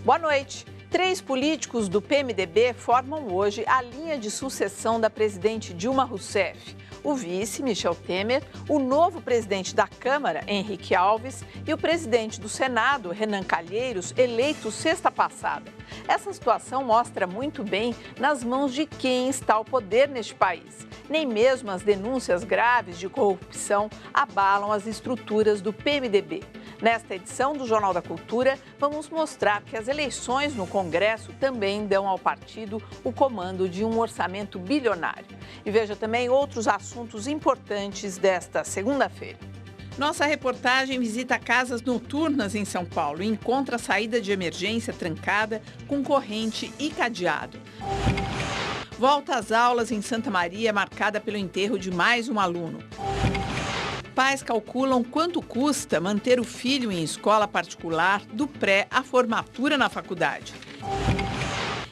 Boa noite. 3 políticos do PMDB formam hoje a linha de sucessão da presidente Dilma Rousseff. O vice, Michel Temer, o novo presidente da Câmara, Henrique Alves, e o presidente do Senado, Renan Calheiros, eleito sexta passada. Essa situação mostra muito bem nas mãos de quem está ao poder neste país. Nem mesmo as denúncias graves de corrupção abalam as estruturas do PMDB. Nesta edição do Jornal da Cultura, vamos mostrar que as eleições no Congresso também dão ao partido o comando de um orçamento bilionário. E veja também outros assuntos importantes desta segunda-feira. Nossa reportagem visita casas noturnas em São Paulo e encontra a saída de emergência trancada com corrente e cadeado. Volta às aulas em Santa Maria, marcada pelo enterro de mais um aluno. Pais calculam quanto custa manter o filho em escola particular do pré à formatura na faculdade.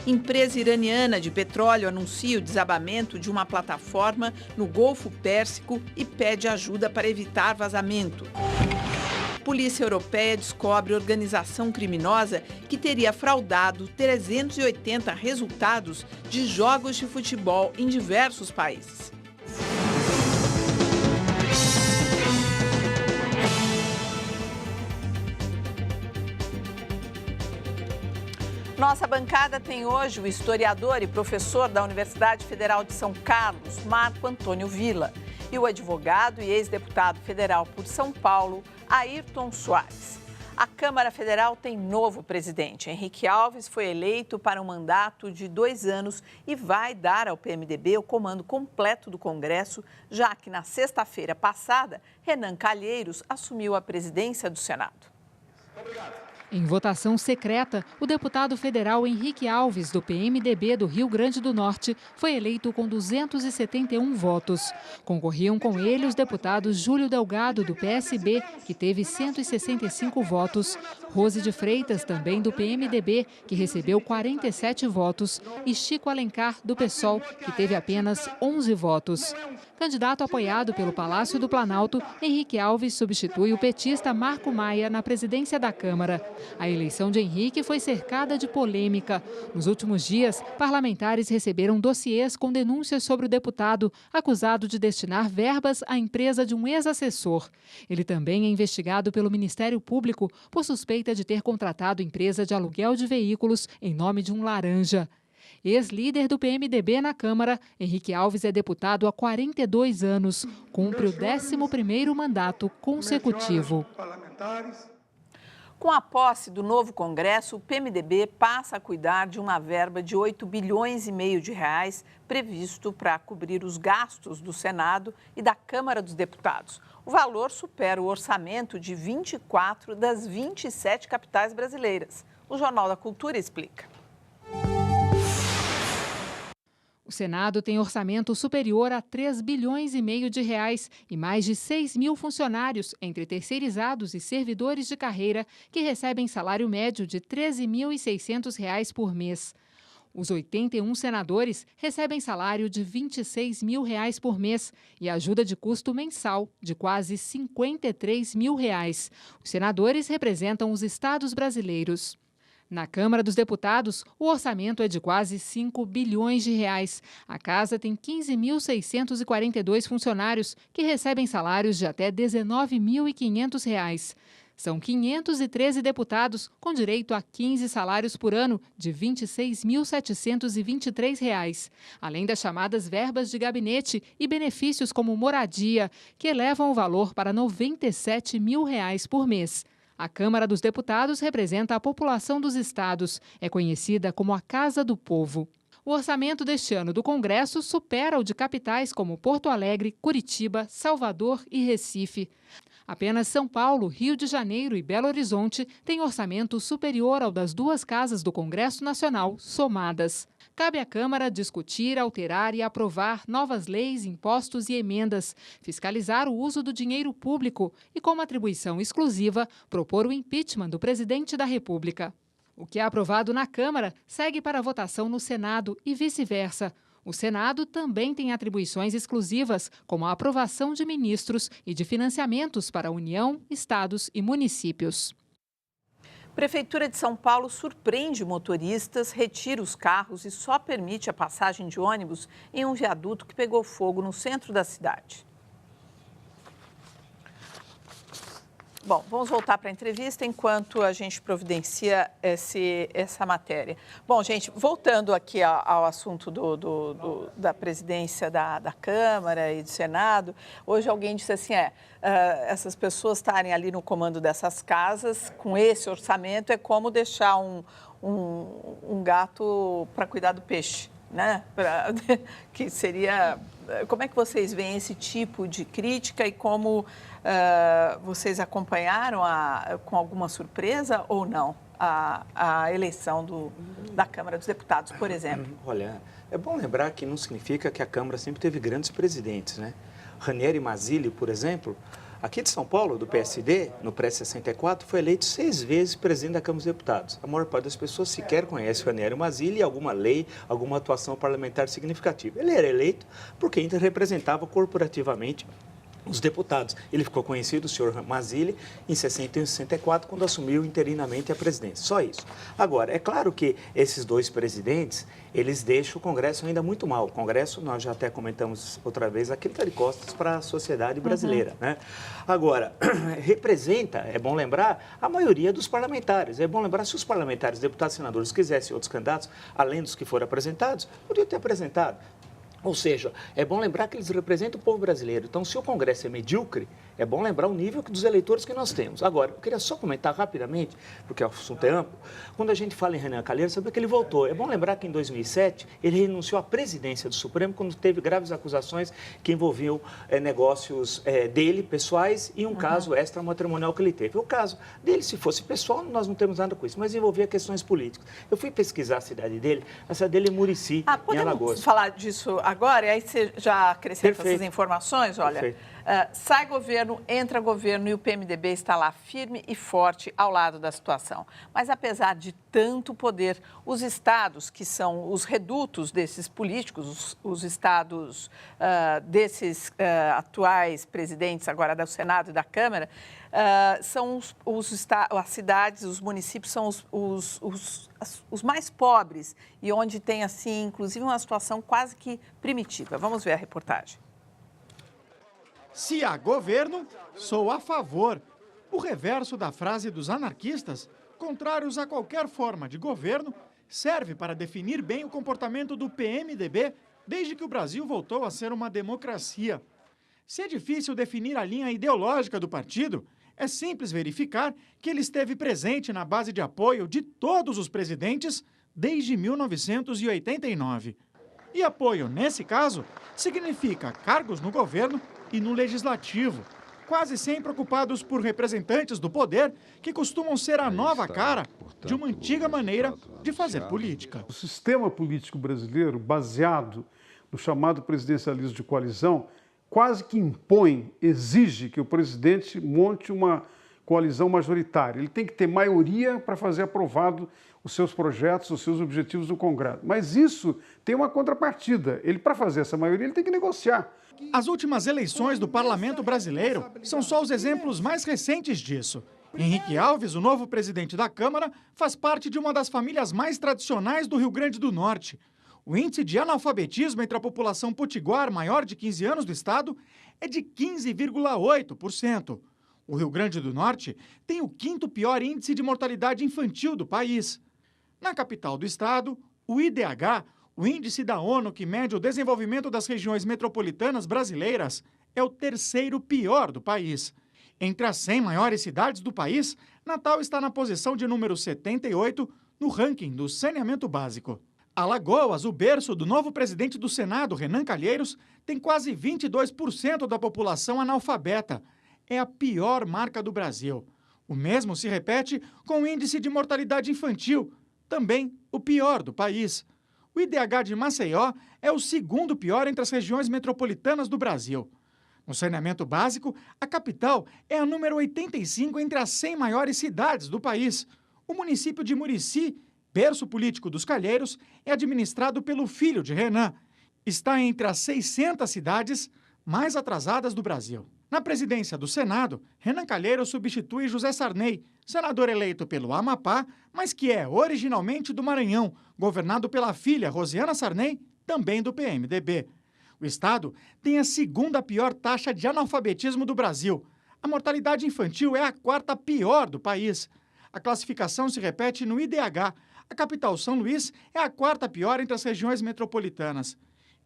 Empresa iraniana de petróleo anuncia o desabamento de uma plataforma no Golfo Pérsico e pede ajuda para evitar vazamento. Polícia Europeia descobre organização criminosa que teria fraudado 380 resultados de jogos de futebol em diversos países. Nossa bancada tem hoje o historiador e professor da Universidade Federal de São Carlos, Marco Antônio Villa, e o advogado e ex-deputado federal por São Paulo, Ayrton Soares. A Câmara Federal tem novo presidente. Henrique Alves foi eleito para um mandato de 2 anos e vai dar ao PMDB o comando completo do Congresso, já que na sexta-feira passada, Renan Calheiros assumiu a presidência do Senado. Obrigado. Em votação secreta, o deputado federal Henrique Alves, do PMDB do Rio Grande do Norte, foi eleito com 271 votos. Concorriam com ele os deputados Júlio Delgado, do PSB, que teve 165 votos, Rose de Freitas, também do PMDB, que recebeu 47 votos, e Chico Alencar, do PSOL, que teve apenas 11 votos. Candidato apoiado pelo Palácio do Planalto, Henrique Alves substitui o petista Marco Maia na presidência da Câmara. A eleição de Henrique foi cercada de polêmica. Nos últimos dias, parlamentares receberam dossiês com denúncias sobre o deputado, acusado de destinar verbas à empresa de um ex-assessor. Ele também é investigado pelo Ministério Público por suspeita de ter contratado empresa de aluguel de veículos em nome de um laranja. Ex-líder do PMDB na Câmara, Henrique Alves é deputado há 42 anos. Cumpre o 11º mandato consecutivo. Com a posse do novo Congresso, o PMDB passa a cuidar de uma verba de 8,5 bilhões de reais previsto para cobrir os gastos do Senado e da Câmara dos Deputados. O valor supera o orçamento de 24 das 27 capitais brasileiras. O Jornal da Cultura explica. O Senado tem orçamento superior a 3,5 bilhões de reais e mais de 6 mil funcionários, entre terceirizados e servidores de carreira, que recebem salário médio de R$ 13.600 por mês. Os 81 senadores recebem salário de R$ 26 mil por mês e ajuda de custo mensal de quase R$ 53 mil. Os senadores representam os estados brasileiros. Na Câmara dos Deputados, o orçamento é de quase 5 bilhões de reais. A casa tem 15.642 funcionários que recebem salários de até R$ 19.500. São 513 deputados com direito a 15 salários por ano de R$ 26.723, além das chamadas verbas de gabinete e benefícios como moradia, que elevam o valor para R$ 97 mil por mês. A Câmara dos Deputados representa a população dos estados. É conhecida como a Casa do Povo. O orçamento deste ano do Congresso supera o de capitais como Porto Alegre, Curitiba, Salvador e Recife. Apenas São Paulo, Rio de Janeiro e Belo Horizonte têm orçamento superior ao das 2 casas do Congresso Nacional somadas. Cabe à Câmara discutir, alterar e aprovar novas leis, impostos e emendas, fiscalizar o uso do dinheiro público e, como atribuição exclusiva, propor o impeachment do presidente da República. O que é aprovado na Câmara segue para votação no Senado e vice-versa. O Senado também tem atribuições exclusivas, como a aprovação de ministros e de financiamentos para a União, estados e municípios. Prefeitura de São Paulo surpreende motoristas, retira os carros e só permite a passagem de ônibus em um viaduto que pegou fogo no centro da cidade. Bom, vamos voltar para a entrevista enquanto a gente providencia essa matéria. Bom, gente, voltando aqui ao assunto da presidência da Câmara e do Senado, hoje alguém disse assim, essas pessoas estarem ali no comando dessas casas, com esse orçamento, é como deixar um gato para cuidar do peixe, né? Que seria... Como é que vocês veem esse tipo de crítica e como vocês acompanharam com alguma surpresa ou não a eleição da Câmara dos Deputados, por exemplo? Olha, é bom lembrar que não significa que a Câmara sempre teve grandes presidentes, né? Ranieri Mazzilli, por exemplo, aqui de São Paulo, do PSD, no pré-64, foi eleito 6 vezes presidente da Câmara dos Deputados. A maior parte das pessoas sequer conhece o Ranieri Mazzilli e alguma lei, alguma atuação parlamentar significativa. Ele era eleito porque ainda representava corporativamente os deputados. Ele ficou conhecido, o senhor Mazzilli, em 61 e 64, quando assumiu interinamente a presidência. Só isso. Agora, é claro que esses dois presidentes, eles deixam o Congresso ainda muito mal. O Congresso, nós já até comentamos outra vez, aquele está de costas para a sociedade brasileira, né? Agora, representa, é bom lembrar, a maioria dos parlamentares. É bom lembrar, se os parlamentares, deputados e senadores quisessem outros candidatos, além dos que foram apresentados, podiam ter apresentado. Ou seja, é bom lembrar que eles representam o povo brasileiro. Então, se o Congresso é medíocre, é bom lembrar o nível dos eleitores que nós temos. Agora, eu queria só comentar rapidamente, porque o assunto é amplo. Quando a gente fala em Renan Calheiros, sabe que ele voltou. É bom lembrar que em 2007, ele renunciou à presidência do Supremo quando teve graves acusações que envolviam negócios dele, pessoais, e um caso extramatrimonial que ele teve. O caso dele, se fosse pessoal, nós não temos nada com isso, mas envolvia questões políticas. Eu fui pesquisar a cidade dele é Murici, em Alagoas. Podemos falar disso agora? E aí você já acrescenta essas informações? Olha, sai governo, entra governo e o PMDB está lá firme e forte ao lado da situação. Mas apesar de tanto poder, os estados, que são os redutos desses políticos, os estados desses atuais presidentes agora do Senado e da Câmara, são as cidades, os municípios são os mais pobres e onde tem, assim, inclusive uma situação quase que primitiva. Vamos ver a reportagem. Se há governo, sou a favor. O reverso da frase dos anarquistas, contrários a qualquer forma de governo, serve para definir bem o comportamento do PMDB desde que o Brasil voltou a ser uma democracia. Se é difícil definir a linha ideológica do partido, é simples verificar que ele esteve presente na base de apoio de todos os presidentes desde 1989. E apoio, nesse caso, significa cargos no governo e no legislativo, quase sempre ocupados por representantes do poder que costumam ser a nova cara de uma antiga maneira de fazer política. O sistema político brasileiro, baseado no chamado presidencialismo de coalizão, quase que impõe, exige que o presidente monte uma coalizão majoritária. Ele tem que ter maioria para fazer aprovado os seus projetos, os seus objetivos no Congresso. Mas isso tem uma contrapartida. Ele, para fazer essa maioria, ele tem que negociar. As últimas eleições do parlamento brasileiro são só os exemplos mais recentes disso. Henrique Alves, o novo presidente da Câmara, faz parte de uma das famílias mais tradicionais do Rio Grande do Norte. O índice de analfabetismo entre a população potiguar maior de 15 anos do estado é de 15,8%. O Rio Grande do Norte tem o 5º pior índice de mortalidade infantil do país. Na capital do estado, o IDH, o índice da ONU que mede o desenvolvimento das regiões metropolitanas brasileiras, é o 3º pior do país. Entre as 100 maiores cidades do país, Natal está na posição de número 78 no ranking do saneamento básico. Alagoas, o berço do novo presidente do Senado, Renan Calheiros, tem quase 22% da população analfabeta. É a pior marca do Brasil. O mesmo se repete com o índice de mortalidade infantil, também o pior do país. O IDH de Maceió é o 2º pior entre as regiões metropolitanas do Brasil. No saneamento básico, a capital é a número 85 entre as 100 maiores cidades do país. O município de Murici, berço político dos Calheiros, é administrado pelo filho de Renan. Está entre as 600 cidades mais atrasadas do Brasil. Na presidência do Senado, Renan Calheiros substitui José Sarney, senador eleito pelo Amapá, mas que é originalmente do Maranhão, governado pela filha Rosiana Sarney, também do PMDB. O estado tem a segunda pior taxa de analfabetismo do Brasil. A mortalidade infantil é a quarta pior do país. A classificação se repete no IDH. A capital, São Luís, é a quarta pior entre as regiões metropolitanas.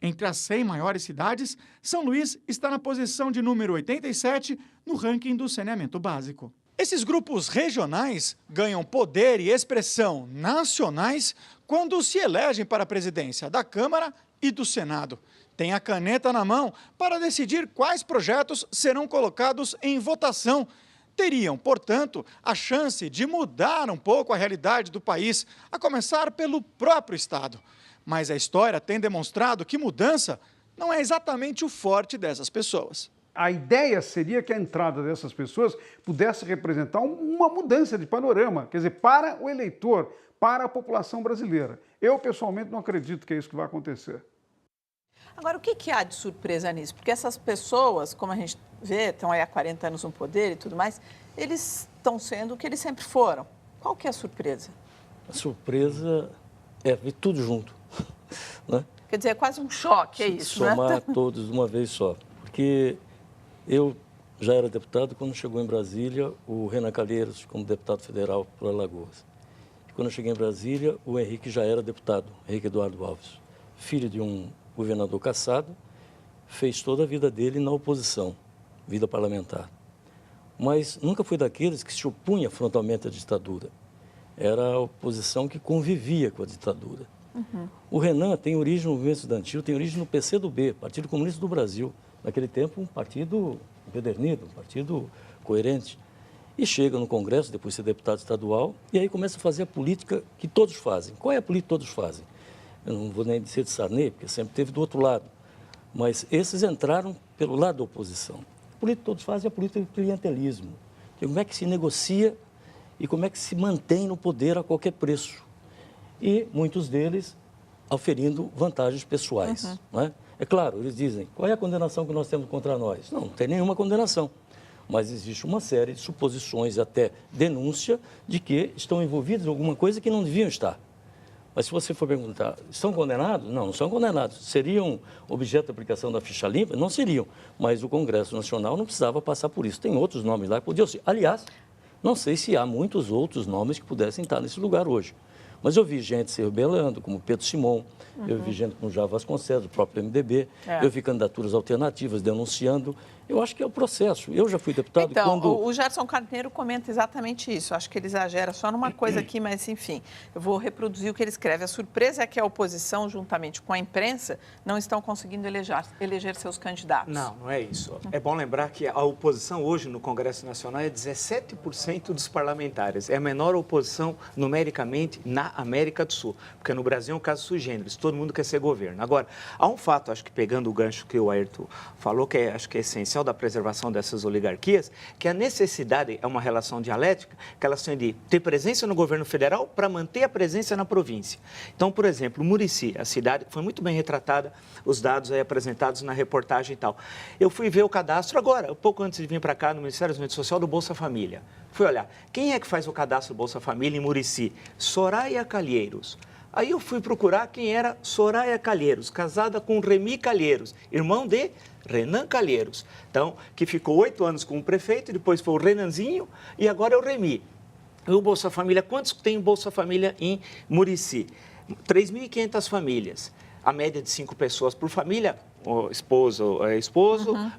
Entre as 100 maiores cidades, São Luís está na posição de número 87 no ranking do saneamento básico. Esses grupos regionais ganham poder e expressão nacionais quando se elegem para a presidência da Câmara e do Senado. Tem a caneta na mão para decidir quais projetos serão colocados em votação. Teriam, portanto, a chance de mudar um pouco a realidade do país, a começar pelo próprio Estado. Mas a história tem demonstrado que mudança não é exatamente o forte dessas pessoas. A ideia seria que a entrada dessas pessoas pudesse representar uma mudança de panorama, quer dizer, para o eleitor, para a população brasileira. Eu, pessoalmente, não acredito que é isso que vai acontecer. Agora, o que há de surpresa nisso? Porque essas pessoas, como a gente vê, estão aí há 40 anos no poder e tudo mais, eles estão sendo o que eles sempre foram. Qual que é a surpresa? A surpresa é ver tudo junto. Né? Quer dizer, é quase um choque, é isso, somar né? todos de uma vez só. Porque eu já era deputado quando chegou em Brasília o Renan Calheiros como deputado federal por Alagoas. E quando eu cheguei em Brasília, o Henrique já era deputado, Henrique Eduardo Alves, filho de um governador cassado, fez toda a vida dele na oposição, vida parlamentar. Mas nunca foi daqueles que se opunha frontalmente à ditadura. Era a oposição que convivia com a ditadura. Uhum. O Renan tem origem no movimento estudantil, tem origem no PCdoB, Partido Comunista do Brasil. Naquele tempo, um partido empedernido, um partido coerente. E chega no Congresso, depois de ser deputado estadual, e aí começa a fazer a política que todos fazem. Qual é a política que todos fazem? Eu não vou nem dizer de Sarney, porque sempre teve do outro lado. Mas esses entraram pelo lado da oposição. A política que todos fazem é a política de clientelismo. Como é que se negocia e como é que se mantém no poder a qualquer preço. E muitos deles auferindo vantagens pessoais. Uhum. Não é? É claro, eles dizem, qual é a condenação que nós temos contra nós? Não tem nenhuma condenação. Mas existe uma série de suposições, até denúncia, de que estão envolvidos em alguma coisa que não deviam estar. Mas se você for perguntar, estão condenados? Não, não são condenados. Seriam objeto de aplicação da ficha limpa? Não seriam. Mas o Congresso Nacional não precisava passar por isso. Tem outros nomes lá que podiam ser. Aliás, não sei se há muitos outros nomes que pudessem estar nesse lugar hoje. Mas eu vi gente se rebelando, como Pedro Simon, eu vi gente como Jair Vasconcelos, o próprio MDB, eu vi candidaturas alternativas denunciando. Eu acho que é o processo. Eu já fui deputado então, o Gerson Carneiro comenta exatamente isso. Acho que ele exagera só numa coisa aqui, mas, enfim, eu vou reproduzir o que ele escreve. A surpresa é que a oposição, juntamente com a imprensa, não estão conseguindo eleger seus candidatos. Não, não é isso. É bom lembrar que a oposição hoje no Congresso Nacional é 17% dos parlamentares. É a menor oposição numericamente na América do Sul, porque no Brasil é um caso sui generis, todo mundo quer ser governo. Agora, há um fato, acho que pegando o gancho que o Ayrton falou, que acho que é essencial da preservação dessas oligarquias, que a necessidade é uma relação dialética, que elas têm de ter presença no governo federal para manter a presença na província. Então, por exemplo, Murici, a cidade que foi muito bem retratada, os dados aí apresentados na reportagem e tal. Eu fui ver o cadastro agora, pouco antes de vir para cá no Ministério do Desenvolvimento Social do Bolsa Família. Fui olhar, quem é que faz o cadastro do Bolsa Família em Murici? Soraya Calheiros. Aí eu fui procurar quem era Soraya Calheiros, casada com Remy Calheiros, irmão de Renan Calheiros. Então, que ficou 8 anos como prefeito, depois foi o Renanzinho e agora é o Remy. E o Bolsa Família, quantos tem o Bolsa Família em Murici? 3.500 famílias. A média de 5 pessoas por família, o esposo,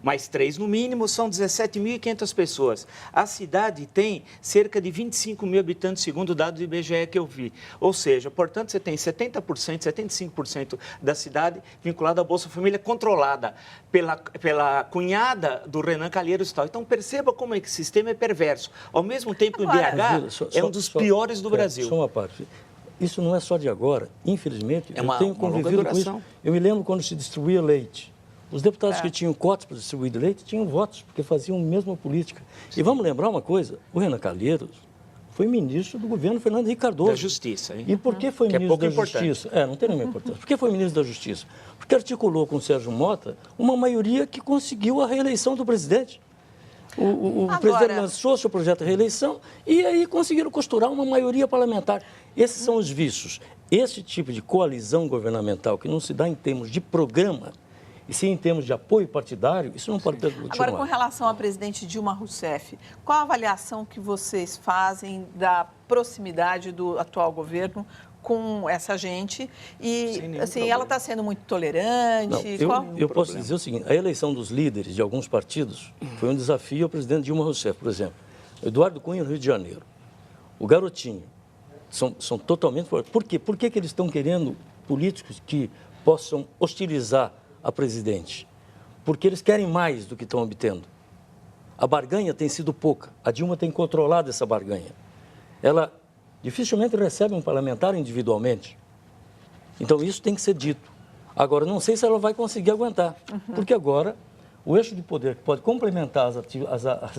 mais 3 no mínimo, são 17.500 pessoas. A cidade tem cerca de 25 mil habitantes, segundo o dado do IBGE que eu vi. Ou seja, portanto, você tem 70%, 75% da cidade vinculada à Bolsa Família, controlada pela cunhada do Renan Calheiros e tal. Então, perceba como esse sistema é perverso. Ao mesmo tempo, o IDH é um dos piores do Brasil. Só uma parte. Isso não é só de agora, infelizmente, eu tenho convivido com isso. Eu me lembro quando se distribuía leite. Os deputados que tinham cotas para distribuir leite tinham votos, porque faziam a mesma política. E vamos lembrar uma coisa, o Renan Calheiros foi ministro do governo Fernando Henrique Cardoso. Da Justiça, hein? E por que foi ministro da Justiça? Não tem nenhuma importância. Por que foi ministro da Justiça? Porque articulou com o Sérgio Mota uma maioria que conseguiu a reeleição do presidente. O presidente lançou seu projeto de reeleição e aí conseguiram costurar uma maioria parlamentar. Esses são os vícios. Esse tipo de coalizão governamental que não se dá em termos de programa, e sim em termos de apoio partidário, isso não pode continuar. Agora, com relação à presidente Dilma Rousseff, qual a avaliação que vocês fazem da proximidade do atual governo com essa gente? E, assim, ela está sendo muito tolerante? Eu posso dizer o seguinte, a eleição dos líderes de alguns partidos foi um desafio ao presidente Dilma Rousseff, por exemplo. Eduardo Cunha, no Rio de Janeiro. O Garotinho. São totalmente... Por quê? Por que eles estão querendo políticos que possam hostilizar a presidente? Porque eles querem mais do que estão obtendo. A barganha tem sido pouca. A Dilma tem controlado essa barganha. Ela dificilmente recebe um parlamentar individualmente. Então, isso tem que ser dito. Agora, não sei se ela vai conseguir aguentar, porque agora o eixo de poder que pode complementar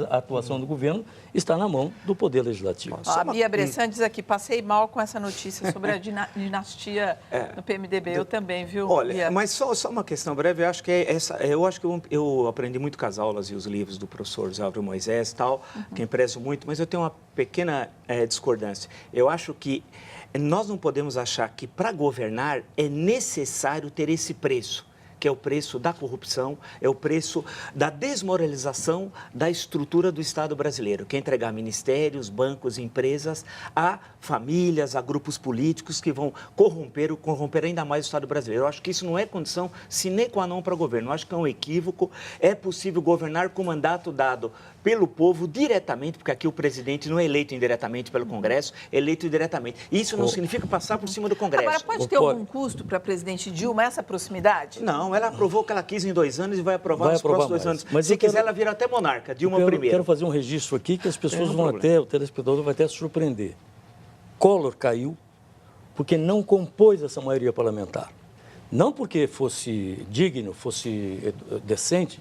a atuação do governo está na mão do Poder Legislativo. A Bia Bressan diz aqui, passei mal com essa notícia sobre a dinastia no PMDB. Eu também, viu, Olha, Bia? mas só uma questão breve, eu acho que eu aprendi muito com as aulas e os livros do professor Zé Álvaro Moisés e tal, quem prezo muito, mas eu tenho uma pequena discordância. Eu acho que nós não podemos achar que para governar é necessário ter esse preço, que é o preço da corrupção, é o preço da desmoralização da estrutura do Estado brasileiro, que é entregar ministérios, bancos, empresas a famílias, a grupos políticos que vão corromper ainda mais o Estado brasileiro. Eu acho que isso não é condição sine qua non para o governo. Eu acho que é um equívoco. É possível governar com mandato dado pelo povo diretamente, porque aqui o presidente não é eleito indiretamente pelo Congresso, é eleito diretamente. Isso não significa passar por cima do Congresso. Agora, pode ter algum custo para a presidente Dilma essa proximidade? Não, ela aprovou o que ela quis em 2 anos e vai aprovar nos próximos 2 anos. Mas se quiser, ela vira até monarca, Dilma primeiro. Eu quero fazer um registro aqui que as pessoas vão até, o telespectador vai até se surpreender. Collor caiu porque não compôs essa maioria parlamentar. Não porque fosse digno, fosse decente,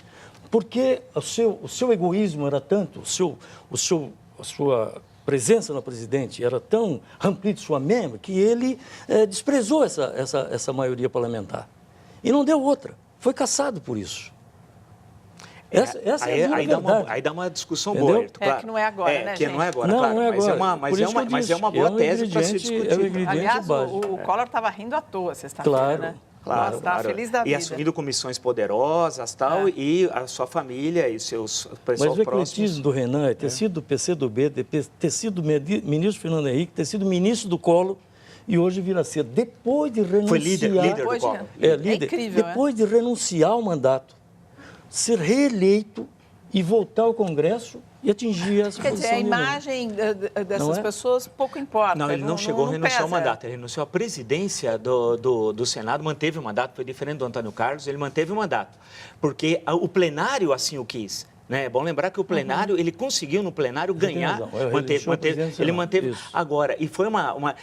porque o seu egoísmo era tanto, a sua presença na presidente era tão ramplito sua membro que ele desprezou essa maioria parlamentar. E não deu outra. Foi caçado por isso. Essa é a verdade. Aí dá uma discussão boa. Claro. Que não é agora, né, que gente? não é agora, não, claro. não é agora. Mas é uma boa tese para ser discutida. Aliás, o Collor estava rindo à toa sexta-feira, né? Claro, estava feliz da vida. E assumindo comissões poderosas tal, e a sua família e seus pessoal próximos. Mas o ecletismo do Renan é ter sido do PCdoB, ter sido ministro Fernando Henrique, ter sido ministro do Collor e hoje vir a ser, depois de renunciar... Foi líder do Collor. Líder. Incrível, depois de renunciar ao mandato, ser reeleito e voltar ao Congresso e atingir essa posição. Quer dizer, a imagem dessas pessoas pouco importa. Não, ele não chegou a renunciar ao mandato, ele renunciou à presidência do Senado, manteve o mandato, foi diferente do Antônio Carlos, ele manteve o mandato, porque o plenário assim o quis. Né? É bom lembrar que o plenário, ele conseguiu no plenário ganhar, ele manteve isso. Agora, e foi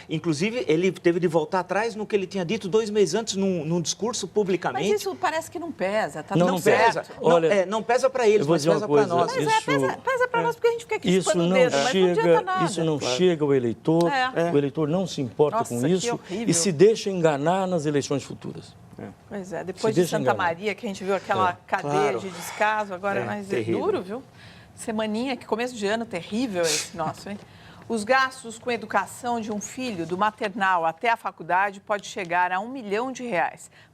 inclusive ele teve de voltar atrás no que ele tinha dito 2 meses antes num discurso publicamente. Mas isso parece que não pesa, tá não pesa. Olha, não pesa para eles, mas pesa para nós. Pesa para nós porque a gente fica aqui expõe o dedo, mas não adianta nada. Isso não chega ao eleitor, o eleitor não se importa com isso e se deixa enganar nas eleições futuras. Pois é, depois de Santa Maria, que a gente viu aquela cadeia de descaso, agora mais duro, viu? Semaninha, que começo de ano terrível esse nosso, hein? Os gastos com educação de um filho, do maternal até a faculdade, pode chegar a R$1 milhão.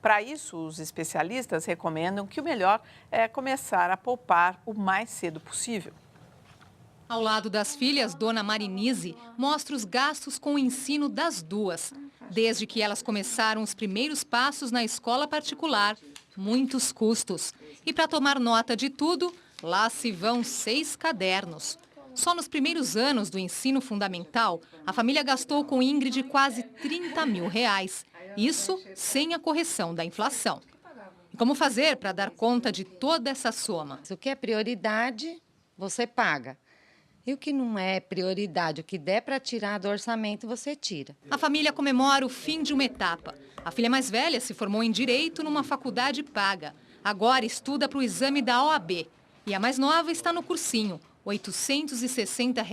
Para isso, os especialistas recomendam que o melhor é começar a poupar o mais cedo possível. Ao lado das filhas, Dona Marinise mostra os gastos com o ensino das duas. Desde que elas começaram os primeiros passos na escola particular, muitos custos. E para tomar nota de tudo, lá se vão 6 cadernos. Só nos primeiros anos do ensino fundamental, a família gastou com Ingrid quase R$30 mil. Isso sem a correção da inflação. E como fazer para dar conta de toda essa soma? O que é prioridade, você paga. E o que não é prioridade, o que der para tirar do orçamento, você tira. A família comemora o fim de uma etapa. A filha mais velha se formou em Direito numa faculdade paga. Agora estuda para o exame da OAB. E a mais nova está no cursinho. R$ 860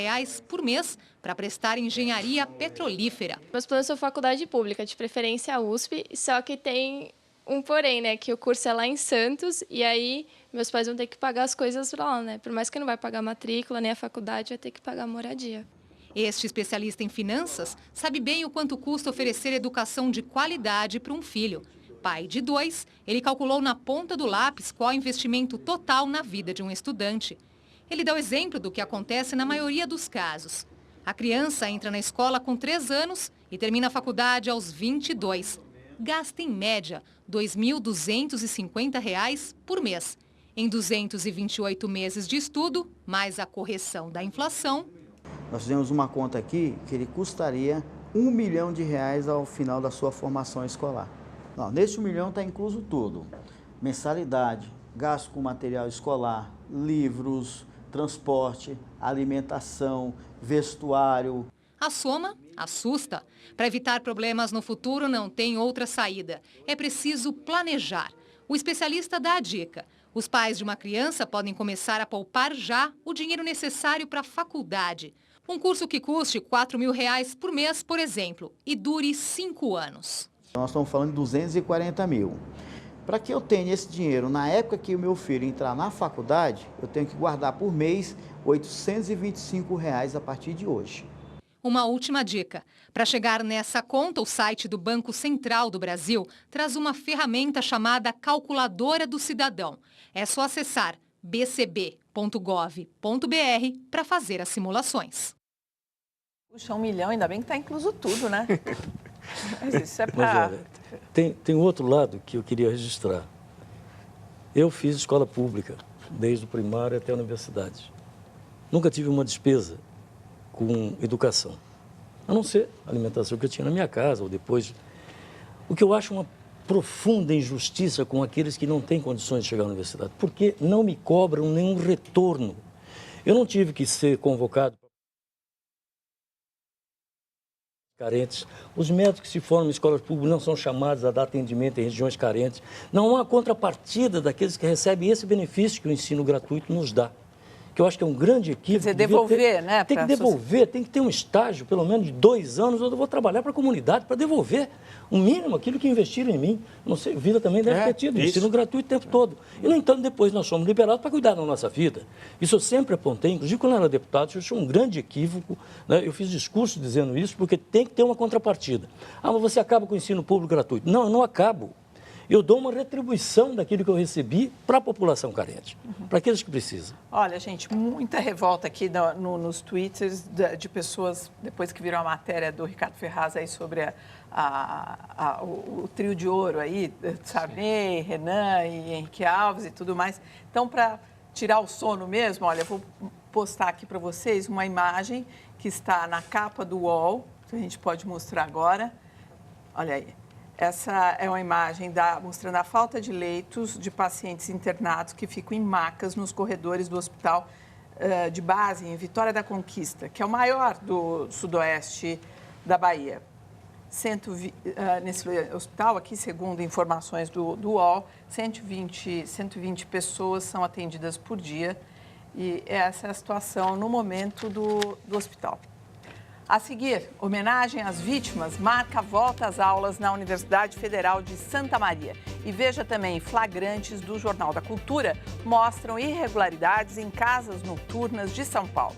por mês para prestar engenharia petrolífera. Meus planos são faculdade pública, de preferência a USP, só que tem um porém, né, que o curso é lá em Santos e aí meus pais vão ter que pagar as coisas para lá, né? Por mais que não vai pagar matrícula nem a faculdade, vai ter que pagar moradia. Este especialista em finanças sabe bem o quanto custa oferecer educação de qualidade para um filho. Pai de 2, ele calculou na ponta do lápis qual é o investimento total na vida de um estudante. Ele dá o exemplo do que acontece na maioria dos casos. A criança entra na escola com 3 anos e termina a faculdade aos 22. Gasta, em média, R$ 2.250 por mês. Em 228 meses de estudo, mais a correção da inflação. Nós fizemos uma conta aqui que ele custaria R$ 1 milhão ao final da sua formação escolar. Não, nesse 1 milhão está incluso tudo. Mensalidade, gasto com material escolar, livros, transporte, alimentação, vestuário. A soma assusta. Para evitar problemas no futuro, não tem outra saída. É preciso planejar. O especialista dá a dica. Os pais de uma criança podem começar a poupar já o dinheiro necessário para a faculdade. Um curso que custe R$ 4.000 por mês, por exemplo, e dure 5 anos. Nós estamos falando de 240 mil. Para que eu tenha esse dinheiro na época que o meu filho entrar na faculdade, eu tenho que guardar por mês R$ 825 a partir de hoje. Uma última dica. Para chegar nessa conta, o site do Banco Central do Brasil traz uma ferramenta chamada Calculadora do Cidadão. É só acessar bcb.gov.br para fazer as simulações. Puxa, 1 milhão, ainda bem que está incluso tudo, né? Mas isso é para... Tem outro lado que eu queria registrar. Eu fiz escola pública, desde o primário até a universidade. Nunca tive uma despesa com educação, a não ser a alimentação que eu tinha na minha casa ou depois. O que eu acho uma profunda injustiça com aqueles que não têm condições de chegar à universidade, porque não me cobram nenhum retorno. Eu não tive que ser convocado carentes. Os médicos que se formam em escolas públicas não são chamados a dar atendimento em regiões carentes. Não há contrapartida daqueles que recebem esse benefício que o ensino gratuito nos dá. Que eu acho que é um grande equívoco. Quer dizer, devolver, né? Tem que devolver, tem que ter um estágio, pelo menos de 2 anos, onde eu vou trabalhar para a comunidade, para devolver o mínimo, aquilo que investiram em mim. Não sei, vida também deve ter tido, ensino gratuito o tempo todo. E, no entanto, depois nós somos liberados para cuidar da nossa vida. Isso eu sempre apontei, inclusive quando eu era deputado, eu achei um grande equívoco, né? Eu fiz discurso dizendo isso, porque tem que ter uma contrapartida. Ah, mas você acaba com o ensino público gratuito. Não, eu não acabo. Eu dou uma retribuição daquilo que eu recebi para a população carente, para aqueles que precisam. Olha, gente, muita revolta aqui nos twitters de pessoas, depois que virou a matéria do Ricardo Ferraz aí sobre o trio de ouro aí, Sarney, Renan e Henrique Alves e tudo mais. Então, para tirar o sono mesmo, olha, eu vou postar aqui para vocês uma imagem que está na capa do UOL, que a gente pode mostrar agora. Olha aí. Essa é uma imagem mostrando a falta de leitos de pacientes internados que ficam em macas nos corredores do hospital de base em Vitória da Conquista, que é o maior do sudoeste da Bahia. Nesse hospital aqui, segundo informações do UOL, 120 pessoas são atendidas por dia e essa é a situação no momento do hospital. A seguir, homenagem às vítimas marca a volta às aulas na Universidade Federal de Santa Maria. E veja também, flagrantes do Jornal da Cultura mostram irregularidades em casas noturnas de São Paulo.